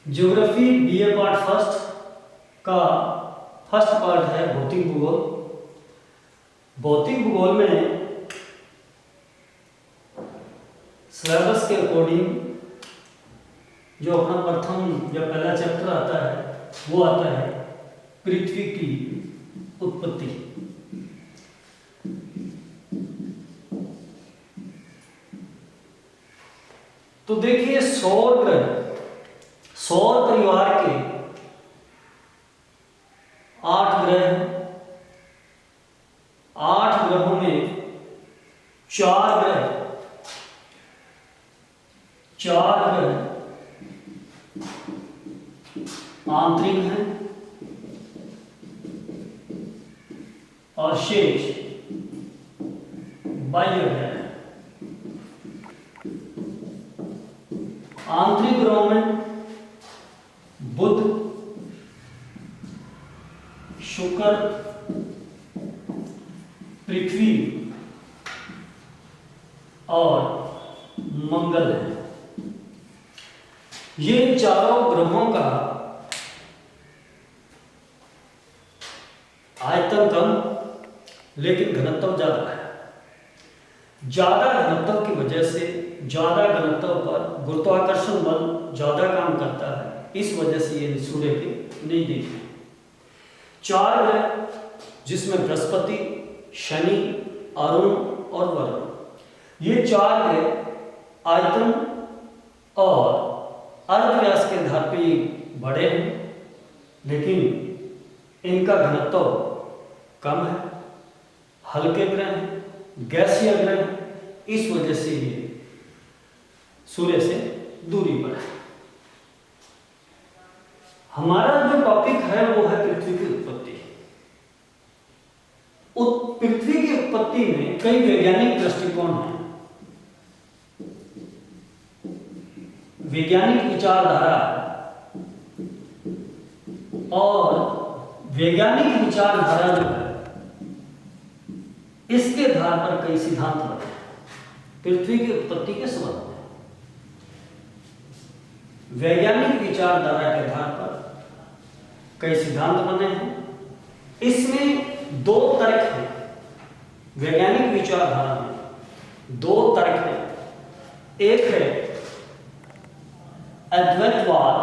Geography BA part first का first part है भौतिक भूगोल। भौतिक भूगोल में सिलेबस के अकॉर्डिंग जो अपना प्रथम या पहला चैप्टर आता है वो आता है पृथ्वी की उत्पत्ति। तो देखिए सौर ग्रह, सौर परिवार के 8 ग्रह हैं। 8 ग्रहों में 4 ग्रह आंतरिक हैं और शेष बाह्य ग्रह हैं। आंतरिक ग्रहों में बुध, शुक्र, पृथ्वी और मंगल है। ये चारों ग्रहों का आयतन कम लेकिन घनत्व ज्यादा है। ज्यादा घनत्व की वजह से ज्यादा घनत्व पर गुरुत्वाकर्षण बल ज्यादा काम करता है, इस वजह से ये सूर्य के नजदीक है। 4 ग्रह जिसमें बृहस्पति, शनि, अरुण और वरुण, ये 4 ग्रह आयतन और अर्धव्यास के आधार पर ये बड़े हैं, लेकिन इनका घनत्व कम है, हल्के ग्रह हैं, गैसीय ग्रह हैं, इस वजह से ये सूर्य से दूरी पर है। हमारा जो टॉपिक है वो है पृथ्वी की उत्पत्ति। पृथ्वी की उत्पत्ति में कई वैज्ञानिक दृष्टिकोण हैं। वैज्ञानिक विचारधारा और वैज्ञानिक विचारधारा जो है इसके आधार पर कई सिद्धांत बने पृथ्वी की उत्पत्ति के संबंध में। वैज्ञानिक विचारधारा के आधार पर कई सिद्धांत बने हैं। इसमें 2 तर्क हैं। वैज्ञानिक विचारधारा में 2 तर्क हैं। एक है अद्वैतवाद,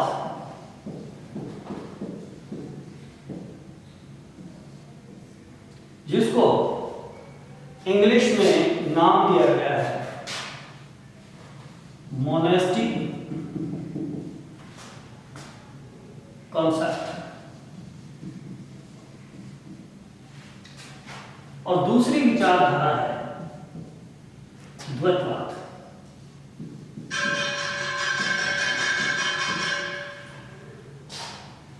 जिसको इंग्लिश में नाम दिया गया है मोनेस्टिक कॉन्सेप्ट, और दूसरी विचारधारा है द्वैतवाद।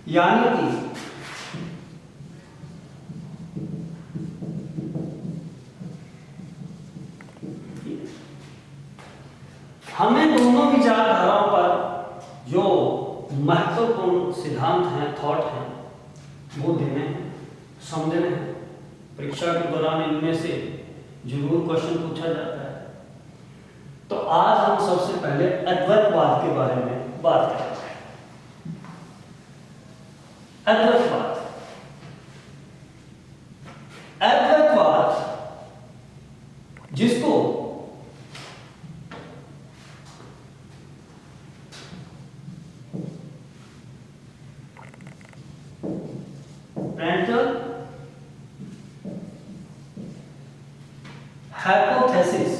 यानी कि हमें दोनों विचारधाराओं पर जो महत्वपूर्ण सिद्धांत हैं, थॉट हैं, वो देने हैं, समझने हैं। परीक्षा के दौरान इनमें से जरूर क्वेश्चन पूछा जाता है। तो आज हम सबसे पहले अद्वैतवाद के बारे में बात करेंगे। अद्वैतवाद, अद्वैतवाद जिसको प्रेंटल हाइपोथेसिस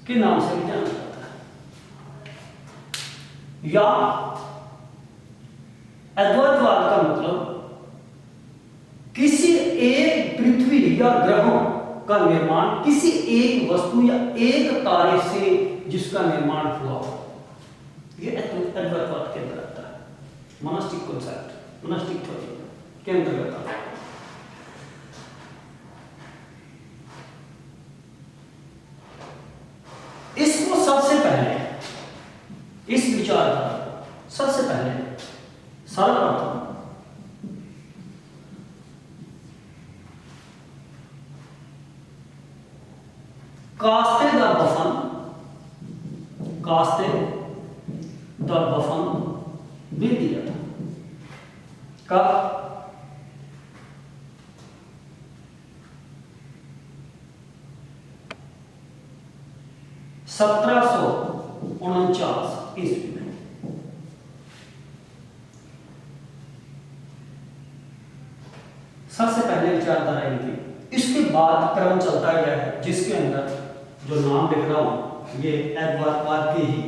के नाम से भी जाना जाता है, या अद्वैतवाद का मतलब किसी एक पृथ्वी या ग्रहों का निर्माण किसी एक वस्तु या एक तारे से जिसका निर्माण हुआ हो, यह अद्वैतवाद के अंदर आता है। मोनास्टिक कॉन्सेप्ट, मोनास्टिक थ्योरी के अंतर्गत आता है। इसको सबसे पहले, इस विचारधारा को सबसे पहले सर्वप्रथम कास्ते द द बफन दे दिया था। कब? 1749 ईस्वी में। सबसे पहले विचारधारा इनकी, इसके बाद क्रम चलता गया है, जिसके अंदर जो नाम लिख रहा हूं ये एडवर्डवाद के ही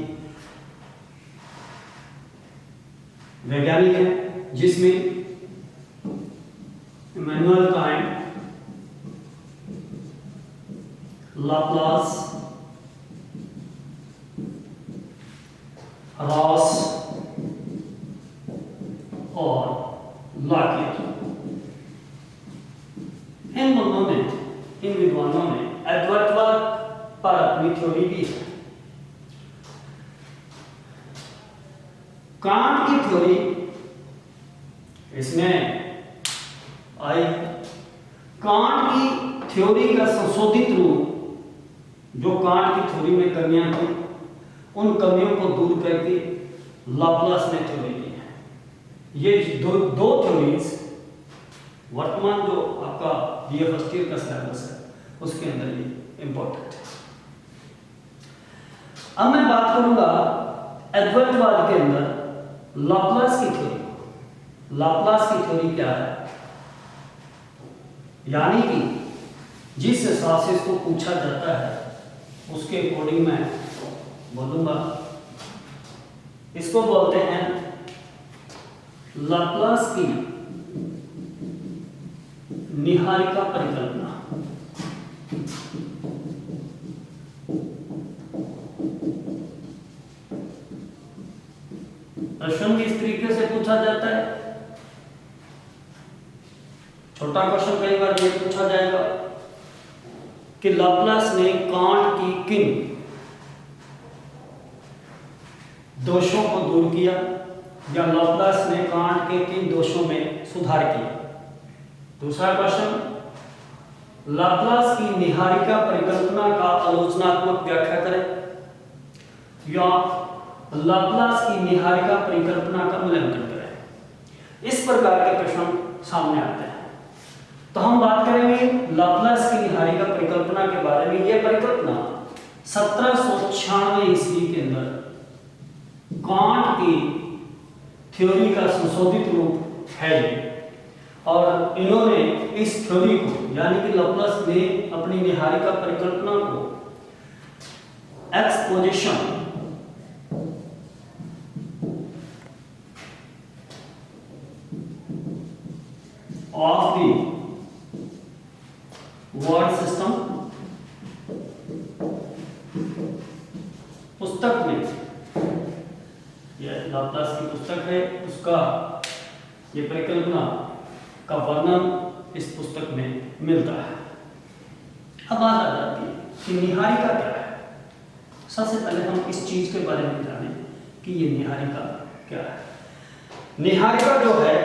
वैज्ञानिक हैं, जिसमें इमैनुअल कांट, लाप्लास, रॉस और लॉकियर, इन दोनों ने, इन विद्वानों ने एडवर्डवाद पर अपनी थ्योरी दी है। कांट की थ्योरी इसमें आई। कांट की थ्योरी का संशोधित रूप, जो कांट की थ्योरी में कमियां थी, उन कमियों को दूर करके लाप्लास ने थ्योरी दी है। ये दो थ्योरीज वर्तमान जो आपका बीए फर्स्ट ईयर का सिलेबस है उसके अंदर ये इंपॉर्टेंट है। अब मैं बात करूंगा एडवर्डवाद के अंदर लाप्लास की थ्योरी। लाप्लास की थ्योरी क्या है? यानी कि जिस हिसाब से इसको पूछा जाता है उसके अकॉर्डिंग मैं बोलूंगा। इसको बोलते हैं लाप्लास की निहारिका परिकल्पना। प्रश्न भी इस तरीके से पूछा जाता है। छोटा क्वेश्चन कई बार ये पूछा जाएगा कि लाप्लास ने कांट की किन दोषों को दूर किया, या लाप्लास ने कांट के किन दोषों में सुधार किया। दूसरा क्वेश्चन, लाप्लास की निहारिका परिकल्पना का आलोचनात्मक व्याख्या करें, या लाप्लास की निहारिका परिकल्पना का मूल्यांकन करें। इस प्रकार के प्रश्न सामने आते हैं। तो हम बात करेंगे लाप्लास की निहारिका परिकल्पना के बारे में। यह परिकल्पना 1796 ईस्वी के अंदर कांट की थ्योरी का संशोधित रूप है, और इन्होंने इस थ्योरी को, यानी कि लाप्लास ने अपनी निहारिका परिकल्पना को exposition of the word system पुस्तक में, यह लाप्लास की पुस्तक है, उसका ये परिकल्पना का वर्णन इस पुस्तक में मिलता है। अब बात आ जाती है कि निहारिका क्या है। सबसे पहले हम इस चीज के बारे में जानें कि ये निहारिका क्या है। निहारिका जो है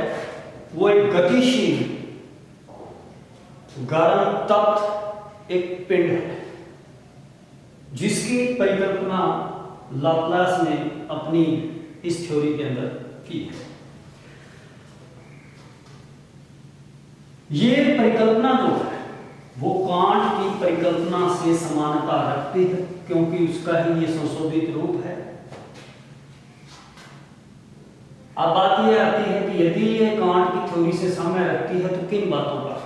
वो एक गतिशील गर्म तप्त एक पिंड है, जिसकी परिकल्पना लाप्लास ने अपनी इस थ्योरी के अंदर की है। ये परिकल्पना जो है वो कांट की परिकल्पना से समानता रखती है, क्योंकि उसका ही ये संशोधित रूप है। अब बात यह आती है कि यदि ये कांट की थ्योरी से साम्य रखती है तो किन बातों पर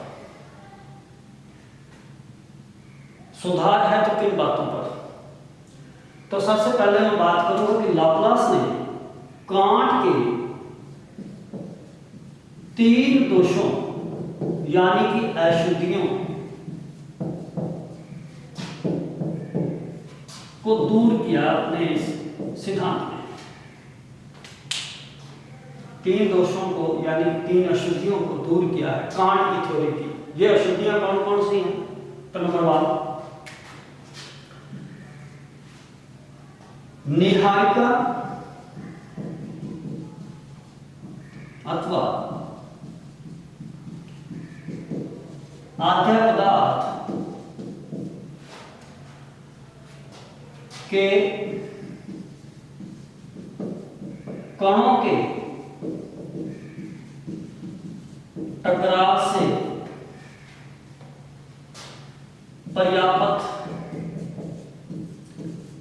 सुधार है, तो किन बातों पर। तो सबसे पहले मैं बात करूंगा कि लाप्लास ने कांट के 3 दोषों, यानी कि अशुद्धियों को दूर किया अपने इस सिद्धांत में। 3 दोषों को, यानी 3 अशुद्धियों को दूर किया है कांट की थ्योरी की। ये अशुद्धियां कौन कौन सी हैं? तो नंबर 1, निहारिका अथवा आद्य पदार्थ के कणों के टकराव से पर्याप्त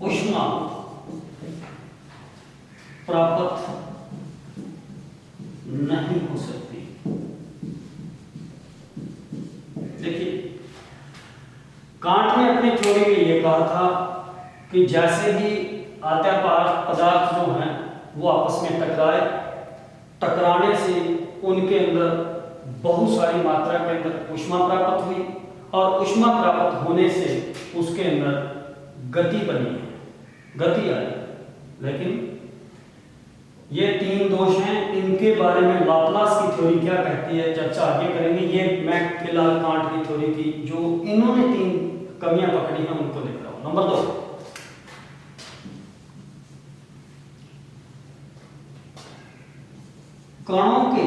ऊष्मा प्राप्त नहीं हो सकती। देखिए, कांट ने अपनी थ्योरी में यह कहा था कि जैसे ही आद्य पदार्थ जो हैं वो आपस में टकराने से उनके अंदर बहुत सारी मात्रा के अंदर ऊष्मा प्राप्त हुई और ऊष्मा प्राप्त होने से उसके अंदर गति बनी, गति आई। लेकिन ये तीन दोष हैं, इनके बारे में लाप्लास की थ्योरी क्या कहती है चर्चा आगे करेंगे। ये मैं फिलहाल कांट की थ्योरी थी, जो इन्होंने तीन कमियां पकड़ी हैं उनको लिख रहा हूं। नंबर 2, कणों के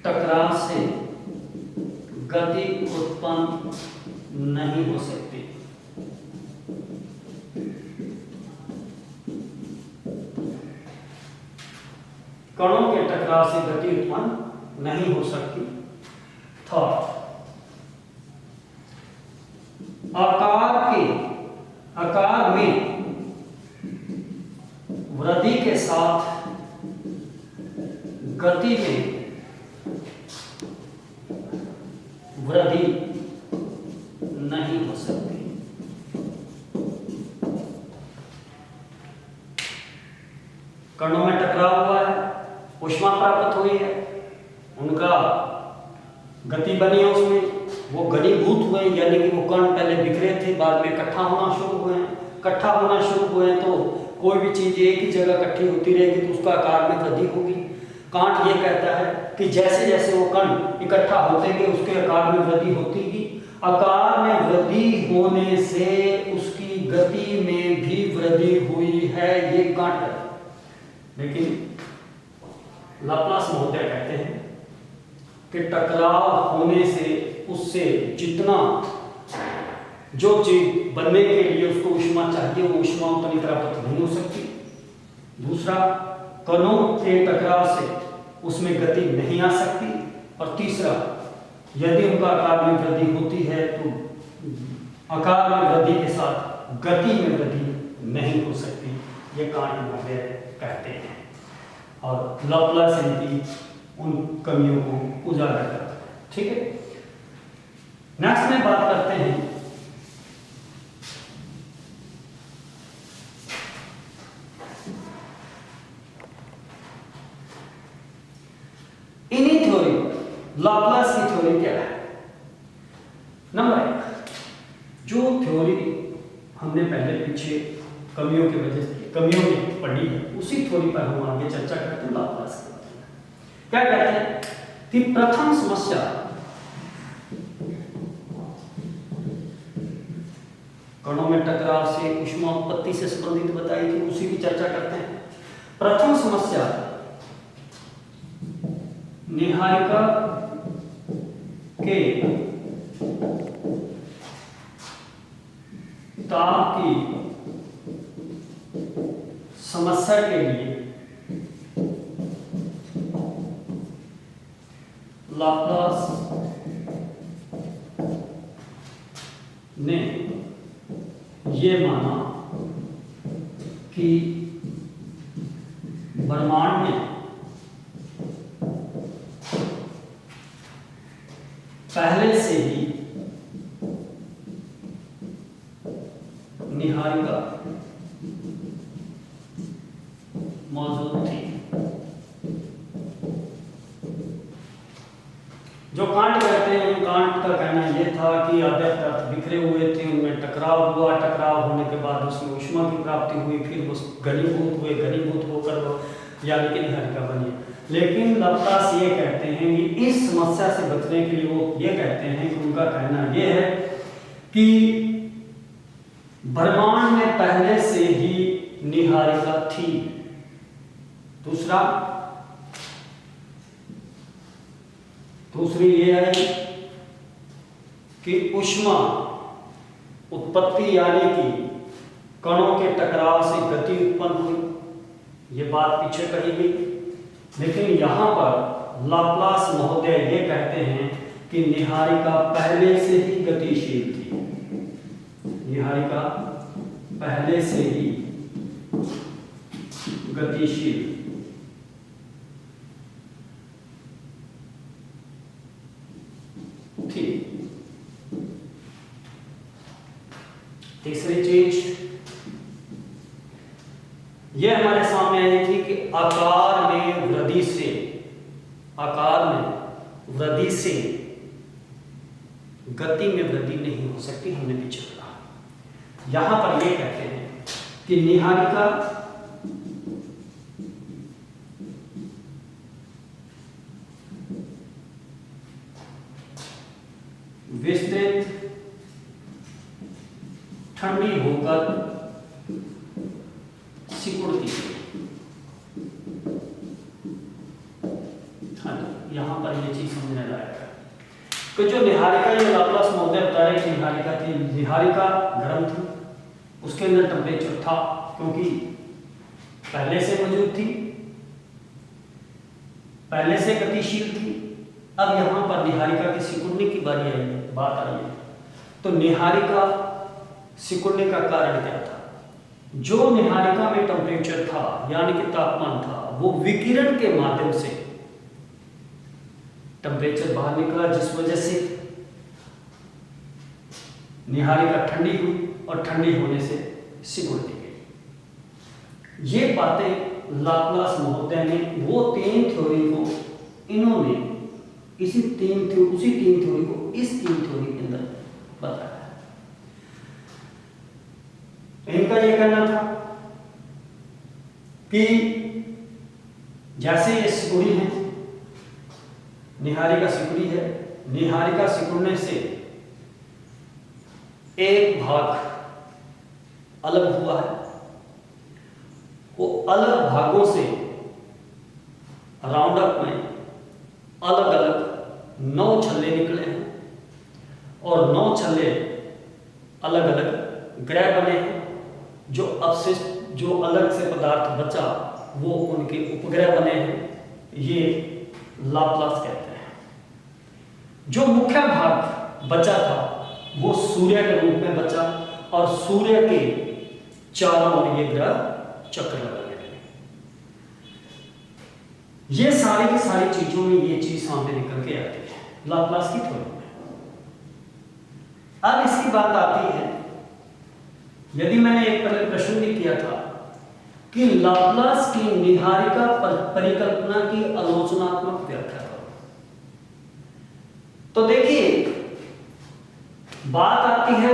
टकराव से गति उत्पन्न नहीं हो सकती। कणों के टकराव से गति उत्पन्न नहीं हो सकती। थर्ड, आकार में वृद्धि के साथ गति में वृद्धि नहीं हो सकती। कणों में टकराव हुआ है, ऊष्मा प्राप्त हुई है, उनका गति बनी है, उसमें वो घनीभूत हुए, यानी कि वो कण पहले बिखरे थे, बाद में इकट्ठा होना शुरू हुए हैं। इकट्ठा होना शुरू हुए तो कोई भी चीज एक ही जगह इकट्ठी होती रहेगी तो उसका आकार में वृद्धि होगी। कांट ये कहता है कि जैसे जैसे वो कण इकट्ठा होते गए उसके आकार में वृद्धि होती गई। आकार में वृद्धि होने से उसकी गति में भी वृद्धि हुई है, ये कांट है। लेकिन लाप्लास महोदय कहते हैं कि टकराव होने से उससे जितना जो चीज बनने के लिए उसको ऊष्मा चाहिए वो ऊष्मा उतनी प्राप्त नहीं हो सकती। दूसरा, कणों के टकराव से उसमें गति नहीं आ सकती। और तीसरा, यदि उनका आकार में वृद्धि होती है तो आकार में वृद्धि के साथ गति में वृद्धि नहीं हो सकती, ये कांट महोदय कहते हैं। और लाप्लास इनकी उन कमियों को उजागर करता है। ठीक है, नेक्स्ट में बात करते हैं इन्हीं थ्योरी, लाप्लास की थ्योरी क्या है। नंबर 1, जो थ्योरी हमने पहले पीछे कमियों की वजह से कमियों की पढ़ी है उसी थ्योरी पर हम आगे चर्चा करते हैं। लाप्लास के बारे में क्या कहते हैं कि प्रथम समस्या कणों में टकराव से ऊष्मा उत्पत्ति से संबंधित बताई थी, उसी की चर्चा करते हैं। प्रथम समस्या निहारिका के ताप की समस्या के लिए लाप्लास ने ये माना कि ब्रह्मांड में पहले से ही निहारिका मौजूद थी। जो कांट कहते हैं, कांट का कहना यह था कि आद्य पदार्थ बिखरे हुए थे, उनमें टकराव हुआ, टकराव होने के बाद उसमें ऊष्मा की प्राप्ति हुई, फिर वो घनीभूत हुए, घनीभूत होकर यानी कि निहारिका बनी। लेकिन लाप्लास ये कहते हैं कि इस समस्या से बचने के लिए वो ये कहते हैं कि उनका कहना ये है कि ब्रह्मांड में पहले से ही निहारिका थी। दूसरी ये है कि ऊष्मा उत्पत्ति यानी कि कणों के टकराव से गति उत्पन्न हुई, ये बात पीछे कही गई। लेकिन यहाँ पर लाप्लास महोदय ये कहते हैं कि निहारिका पहले से ही गतिशील थी, निहारिका पहले से ही गतिशील थी। तीसरी चीज ये हमारे सामने आई थी कि आकार में वृद्धि से गति में वृद्धि नहीं हो सकती, हमने पीछे पढ़ा। यहां पर ये कहते हैं कि निहारिका विस्तृत ठंडी होकर सिकुड़ती है। हाँ, यहां पर ये चीज समझने लायक है कि जो निहारिका, ये लाप्लास महोदय बता रहे कि निहारिका थी, निहारिका गर्म थी, उसके अंदर टेम्परेचर था क्योंकि पहले से मौजूद थी, पहले से गतिशील थी। अब यहां पर निहारिका की सिकुड़ने की बात आई है। तो निहारिका सिकुड़ने का कारण क्या था? जो निहारिका में टेम्परेचर था यानी कि तापमान था, वो विकिरण के माध्यम से टेम्परेचर बाहर निकला, जिस वजह से निहारिका ठंडी हुई और ठंडी होने से सिकुड़ती गई। ये बातें लाप्लास महोदय ने वो तीन थ्योरी को इन्होंने उसी तीन थ्योरी को इस तीन थ्योरी के अंदर बताया। इनका यह कहना था कि जैसे ये सिकुड़ी है, निहारिका सिकुड़ी है, निहारिका सिकुड़ने से एक भाग अलग हुआ है, वो अलग भागों से राउंड अप में अलग अलग 9 छल्ले निकले हैं और 9 छल्ले अलग अलग ग्रह बने हैं। जो अवशिष्ट, जो अलग से पदार्थ बचा, वो उनके उपग्रह बने हैं। ये लाप्लास कहते हैं। जो मुख्य भाग बचा था वो सूर्य के रूप में बचा और सूर्य के चारों ओर ये ग्रह चक्र लगे थे। ये सारी की सारी चीजों में ये चीज सामने निकल के आती है लाप्लास की थ्योरी में। अब इसकी बात आती है, यदि मैंने एक पहले प्रश्न भी किया था कि लाप्लास की निहारिका परिकल्पना की आलोचनात्मक व्याख्या करो, तो देखिए बात आती है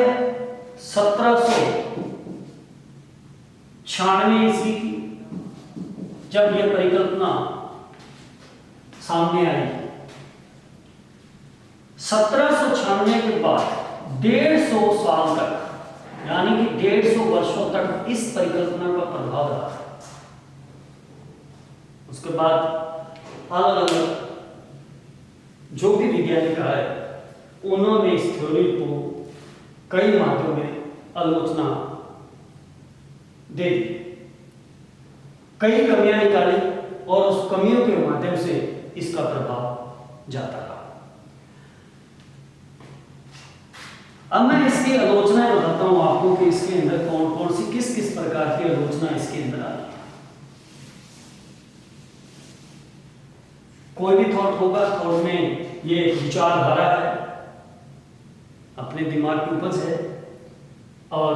1796 ईस्वी की, जब यह परिकल्पना सामने आई। 1796 के बाद 150 साल तक, यानी कि 150 वर्षों तक इस परिकल्पना का प्रभाव रहा। उसके बाद अलग अलग जो भी वैज्ञानिक आए, उन्होंने इस थ्योरी को कई माध्यमों में आलोचना दे दी, कई कमियां निकाली और उस कमियों के माध्यम से इसका प्रभाव जाता रहा। अब मैं इसकी आलोचना बताता हूं आपको कि इसके अंदर कौन कौन सी किस किस प्रकार की आलोचना इसके अंदर आ रही है। कोई भी थॉट होगा, थॉट में ये विचारधारा है, अपने दिमाग की उपज है और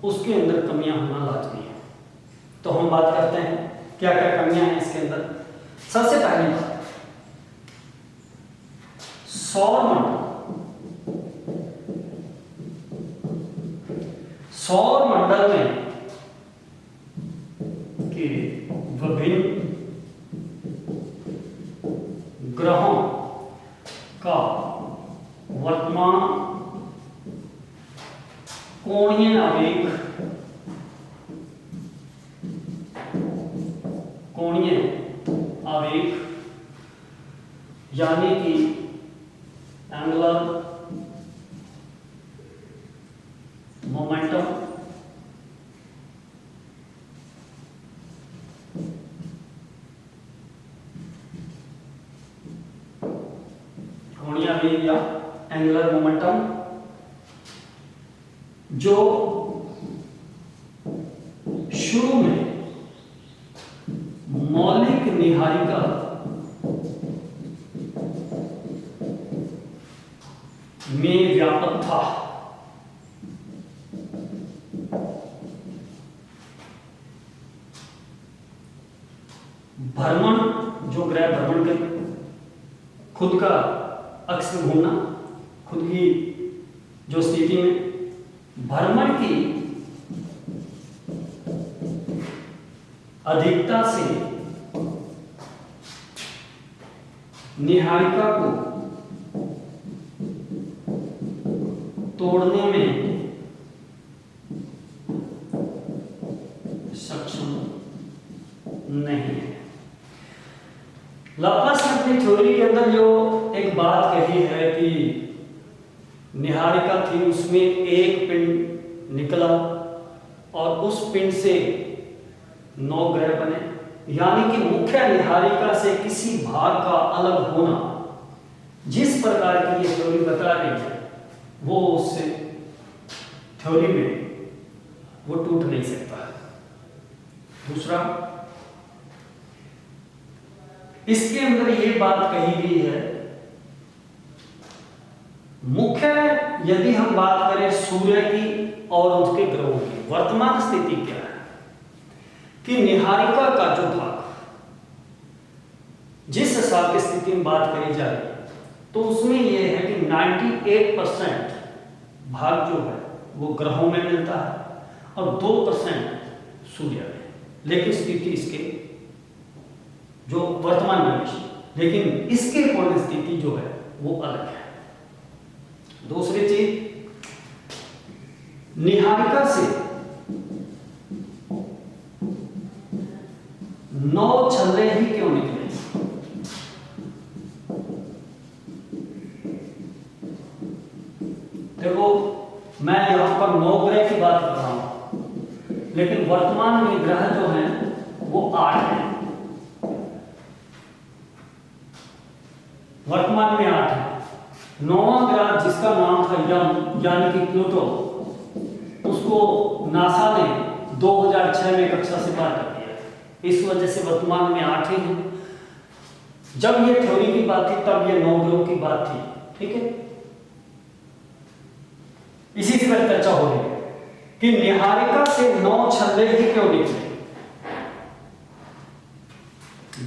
उसके अंदर कमियां होना लाजमी है। तो हम बात करते हैं क्या क्या कमियां हैं इसके अंदर। सबसे पहली बात, सौर मंडल में के विभिन्न ग्रहों का वर्तमान कोणीय आवेग यानी कि एंगुलर मोमेंटम एंगुलर मोमेंटम जो शुरू में मौलिक निहारिका में व्यापक था, भ्रमण जो ग्रह भ्रमण के खुद का अक्ष में घूमना, खुद की जो स्थिति में भ्रमण की अधिकता से निहारिका को तोड़ने में सक्षम नहीं है। लाप्लास ने अपनी थ्योरी के अंदर जो एक बात कही है कि निहारिका थी, उसमें एक पिंड निकला और उस पिंड से 9 ग्रह बने, यानी कि मुख्य निहारिका से किसी भाग का अलग होना, जिस प्रकार की ये थ्योरी बता रही है वो उससे थ्योरी में वो टूट नहीं सकता है। दूसरा, इसके अंदर ये बात कही गई है, मुख्य यदि हम बात करें सूर्य की और उसके ग्रहों की वर्तमान स्थिति क्या है कि निहारिका का जो भाग जिस हिसाब की स्थिति में बात करी जाए तो उसमें यह है कि 98% भाग जो है वो ग्रहों में मिलता है और 2% सूर्य में, लेकिन स्थिति इसके जो वर्तमान में, लेकिन इसके पूर्ण स्थिति जो है वो अलग है। दूसरी चीज, निहारिका से 9 छल्ले ही क्यों निकले? देखो, मैं यहां पर 9 ग्रह की बात कर रहा हूं, लेकिन वर्तमान में ग्रह जो हैं वो 8 हैं। वर्तमान में 8 है। 9वां ग्रह जिसका नाम था यम, यानी कि प्लूटो, उसको नासा ने 2006 में कक्षा से बाहर कर दिया। इस वजह से वर्तमान में 8 ही हैं। जब ये थ्योरी की बात थी तब ये 9 ग्रहों की बात थी, ठीक है। इसी से चर्चा हो रही है कि निहारिका से 9 छल्ले ही क्यों निकले?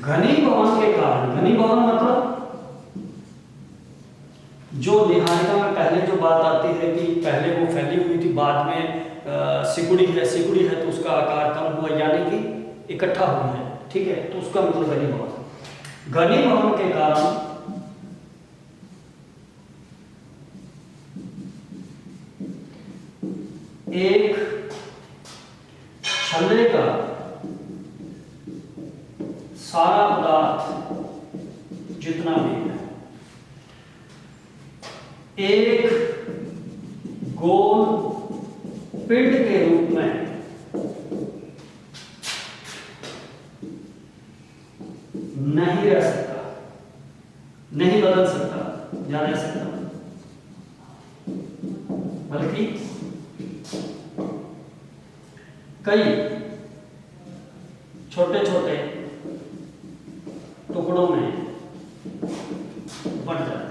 घनीभवन के कारण, घनीभवन मतलब जो निहारिका में पहले जो बात आती है कि पहले वो फैली हुई थी, बाद में सिकुड़ी है तो उसका आकार कम हुआ, यानी कि इकट्ठा हुई है, ठीक है, तो उसका मतलब घनीभवन। घनीभवन के कारण एक छल्ले का सारा पदार्थ जितना भी है एक गोल पिंड के रूप में नहीं रह सकता, नहीं बदल सकता या रह सकता, बल्कि कई छोटे छोटे टुकड़ों में बंट जाता है।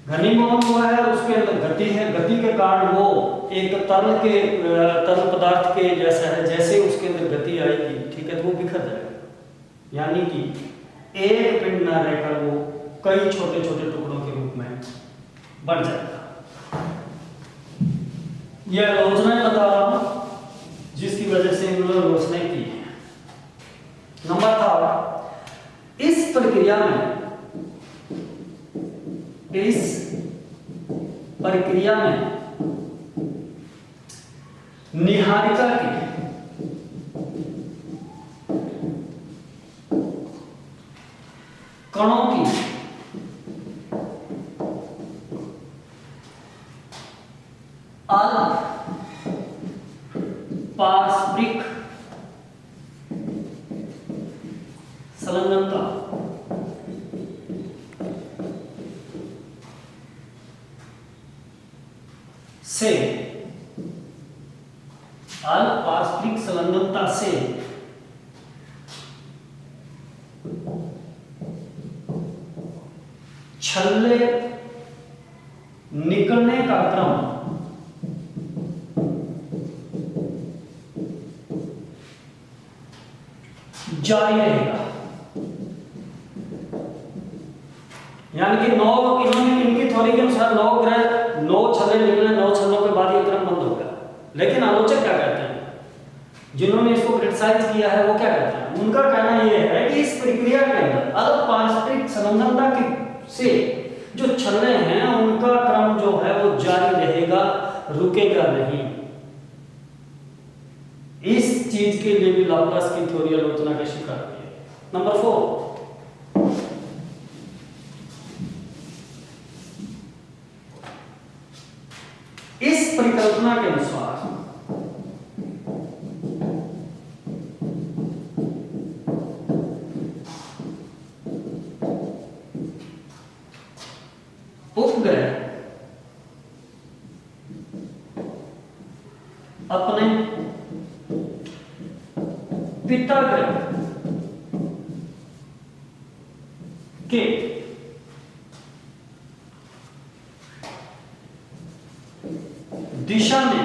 घनीभवन हुआ है, उसके अंदर गति है, गति के कारण वो एक तरल पदार्थ के जैसा है, जैसे उसके अंदर गति आएगी, ठीक है, तो वो बिखर जाएगा, यानी कि एक पिंड ना रहकर वो कई छोटे छोटे टुकड़ों के रूप में बन जाएगा। यह आलोचनाएं बता रहा हूं जिसकी वजह से इन्होंने आलोचनाएं की है। नंबर था, इस प्रक्रिया में निहारिका की कणों की अलग पारस्परिक संलग्नता से अल्पपारस्परिक संलग्नता से छल्ले निकलने का क्रम जारी रहेगा। यानी कि इनकी थ्योरी के अनुसार 9 ग्रह 9 छल्ले निकले, 9 छल्लों के बाद ये क्रम बंद हो गया। लेकिन आलोचक क्या कहते हैं, जिन्होंने इसको क्रिटिसाइज किया है, वो क्या कहते हैं? उनका कहना यह है कि इस प्रक्रिया के अंदर अल्पपारस्परिक संलग्नता से जो छल्ले हैं उनका क्रम जो है वो जारी रहेगा, रुकेगा नहीं। इस चीज के लिए भी लाप्लास की थ्योरी आलोचना का शिकार हुई है। नंबर 4, इस परिकल्पना के अनुसार उपग्रह अपने पिता ग्रह के दिशा में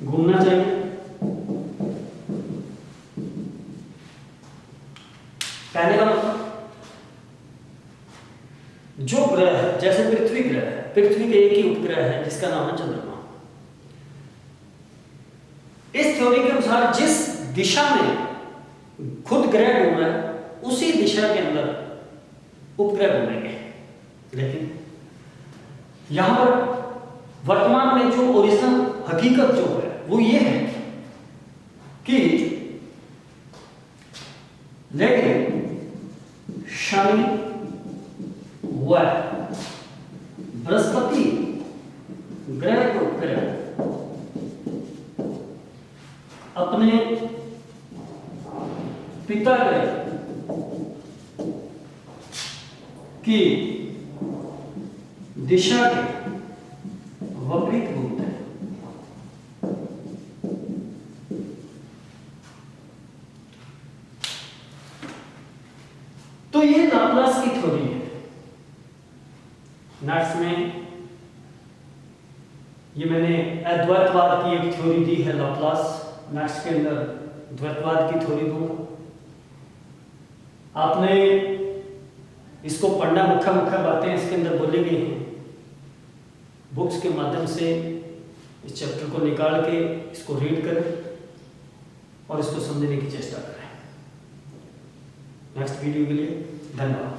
घूमना चाहिए। कहने का मतलब जो ग्रह, जैसे पृथ्वी ग्रह है, पृथ्वी के एक ही उपग्रह है जिसका नाम है चंद्रमा। इस थ्योरी के अनुसार जिस दिशा में खुद ग्रह घूम रहा है उसी दिशा के अंदर उपग्रह घूमेंगे। लेकिन यहां पर वर्तमान में जो ओरिजिनल हकीकत जो है वो ये है कि लेकिन शनि व बृहस्पति ग्रह के उपग्रह अपने पिता ग्रह की दिशा के विपरीत घूमते हैं। तो ये लाप्लास की थ्योरी है। नेक्स्ट में ये मैंने अद्वैतवाद की एक थ्योरी दी है लाप्लास। नेक्स्ट के अंदर द्वैतवाद की थ्योरी दूंगा। आपने इसको पढ़ना, मुख्य बातें इसके अंदर बोली गई हैं। बुक्स के माध्यम से इस चैप्टर को निकाल के इसको रीड करें और इसको समझने की चेष्टा करें। नेक्स्ट वीडियो के लिए धन्यवाद।